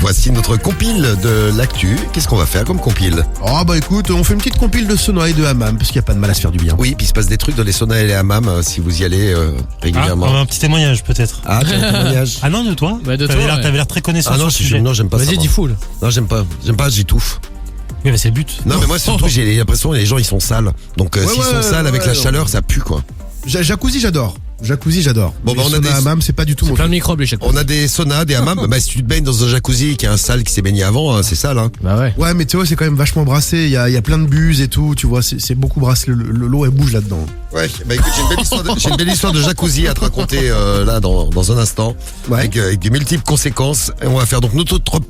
voici notre compile de l'actu. Qu'est-ce qu'on va faire comme compile? Oh bah écoute, on fait une petite compile de sauna et de hammam, parce qu'il n'y a pas de mal à se faire du bien. Oui, puis il se passe des trucs dans les saunas et les hammams si vous y allez régulièrement. Un petit témoignage peut-être. Ah, tu as un témoignage? Ah non, de toi? Bah, de T'avais toi, l'air, ouais. t'avais l'air très connaissant Ah sur non, le sujet. non, j'aime pas ça. Vas-y, moi. dis full. Non, j'aime pas, j'étouffe. Oui, mais c'est le but. Non, mais moi surtout j'ai l'impression que les gens ils sont sales. Donc s'ils sont sales avec la ouais. chaleur, ça pue quoi. Jacuzzi, j'adore. Bon, bah, on a sauna des- hammam, c'est pas du tout mon Plein de truc. microbes, les chaque On a des saunas, des hammams. Bah si tu te baignes dans un jacuzzi qui a un sale qui s'est baigné avant, hein, c'est sale hein. Bah ouais. Ouais, mais tu vois, c'est quand même vachement brassé. Il y a plein de buses et tout. Tu vois, c'est beaucoup brassé. L'eau, elle bouge là-dedans. Ouais, bah écoute, j'ai une belle histoire de jacuzzi à te raconter là dans un instant. Ouais. Avec des multiples conséquences. Et on va faire donc notre top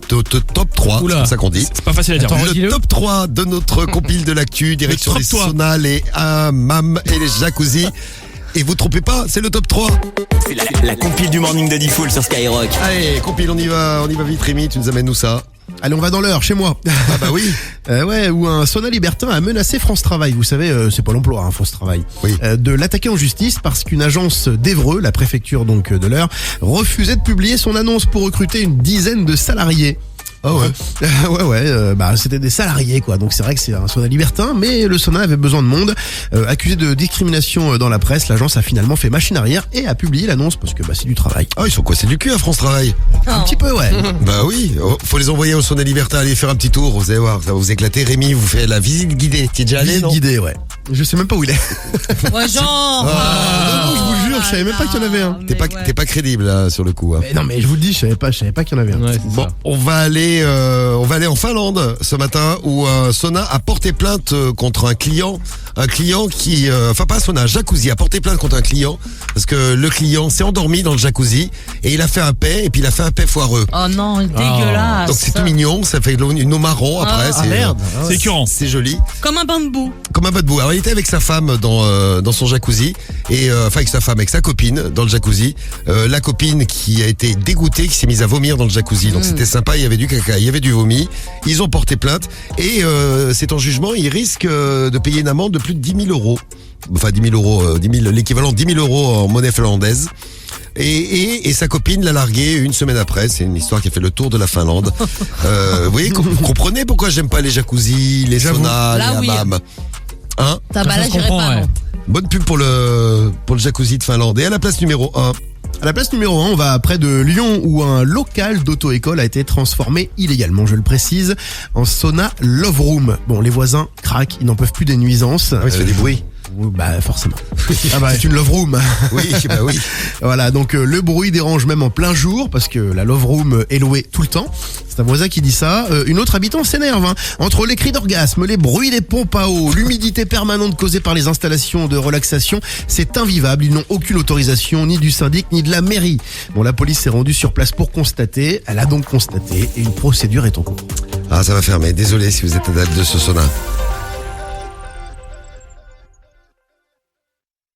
3, c'est Oula. comme ça qu'on dit. C'est pas facile à dire. Attends, Le redis-le. top 3 de notre compile de l'actu, direction top les 3. saunas, les hammams et les jacuzzis. Et vous trompez pas, c'est le top 3. C'est la compile du morning de Diffoul sur Skyrock. Allez, compile, on y va vite Rémi, tu nous amènes où ça? Allez, on va dans l'heure, chez moi. Ah bah oui. Ouais, où un sauna libertin a menacé France Travail. Vous savez, c'est pas l'emploi, hein, France Travail. Oui. De l'attaquer en justice parce qu'une agence d'Évreux, la préfecture donc de l'Eure, refusait de publier son annonce pour recruter une dizaine de salariés. Ah ouais. Bah c'était des salariés quoi. Donc c'est vrai que c'est un sauna libertin, mais le sauna avait besoin de monde. Accusé de discrimination dans la presse, l'agence a finalement fait machine arrière et a publié l'annonce parce que bah c'est du travail. Ah, ils sont coincés du cul à France Travail. Un petit peu ouais. Bah oui, faut les envoyer au sauna libertin, aller faire un petit tour, vous allez voir, ça va vous éclater. Rémi, vous faites la visite guidée. T'y es déjà allé, Visite non? guidée ouais. Je sais même pas où il est. Ouais, genre. non, je vous jure, je savais même pas qu'il y en avait un. T'es pas crédible là sur le coup. Hein. Mais non mais je vous le dis, je savais pas qu'il y en avait un. Ouais, c'est Bon, ça. on va aller en Finlande ce matin où un sauna a porté plainte contre un client qui, enfin pas un sauna, un jacuzzi a porté plainte contre un client parce que le client s'est endormi dans le jacuzzi et il a fait un paix et puis il a fait un paix foireux. Oh non, dégueulasse. Donc c'est tout mignon, ça fait une eau marron après. Ah, c'est merde. C'est écœurant. C'est joli. Comme un bain de boue. Comme un bas de boue. Alors il était avec sa femme dans son jacuzzi et enfin avec sa femme, avec sa copine dans le jacuzzi. La copine qui a été dégoûtée, qui s'est mise à vomir dans le jacuzzi. Donc c'était sympa, il y avait du caca, il y avait du vomi. Ils ont porté plainte et c'est en jugement, ils risquent de payer une amende de plus de 10 000 euros. Enfin 10 000 euros, l'équivalent de 10 000 euros en monnaie finlandaise. Et sa copine l'a largué une semaine après. C'est une histoire qui a fait le tour de la Finlande. Vous voyez, comprenez pourquoi j'aime pas les jacuzzis, les saunas, Là, les oui. hammams. Hein? Bah là, Ça se j'irai comprend, pas, ouais. non. Bonne pub pour le jacuzzi de Finlande. Et à la place numéro 1. À la place numéro 1, on va près de Lyon où un local d'auto-école a été transformé illégalement, je le précise, en sauna Love Room. Bon, les voisins craquent, ils n'en peuvent plus des nuisances. Il se fait des bruits. Bah forcément. Ah bah, c'est une Love Room. Oui, bah oui. Voilà, donc le bruit dérange même en plein jour parce que la Love Room est louée tout le temps. C'est un voisin qui dit ça. Une autre habitant s'énerve. Hein. Entre les cris d'orgasme, les bruits des pompes à eau, l'humidité permanente causée par les installations de relaxation, c'est invivable. Ils n'ont aucune autorisation ni du syndic ni de la mairie. Bon, la police s'est rendue sur place pour constater. Elle a donc constaté et une procédure est en cours. Ah, ça va fermer. Désolé si vous êtes adepte de ce sauna.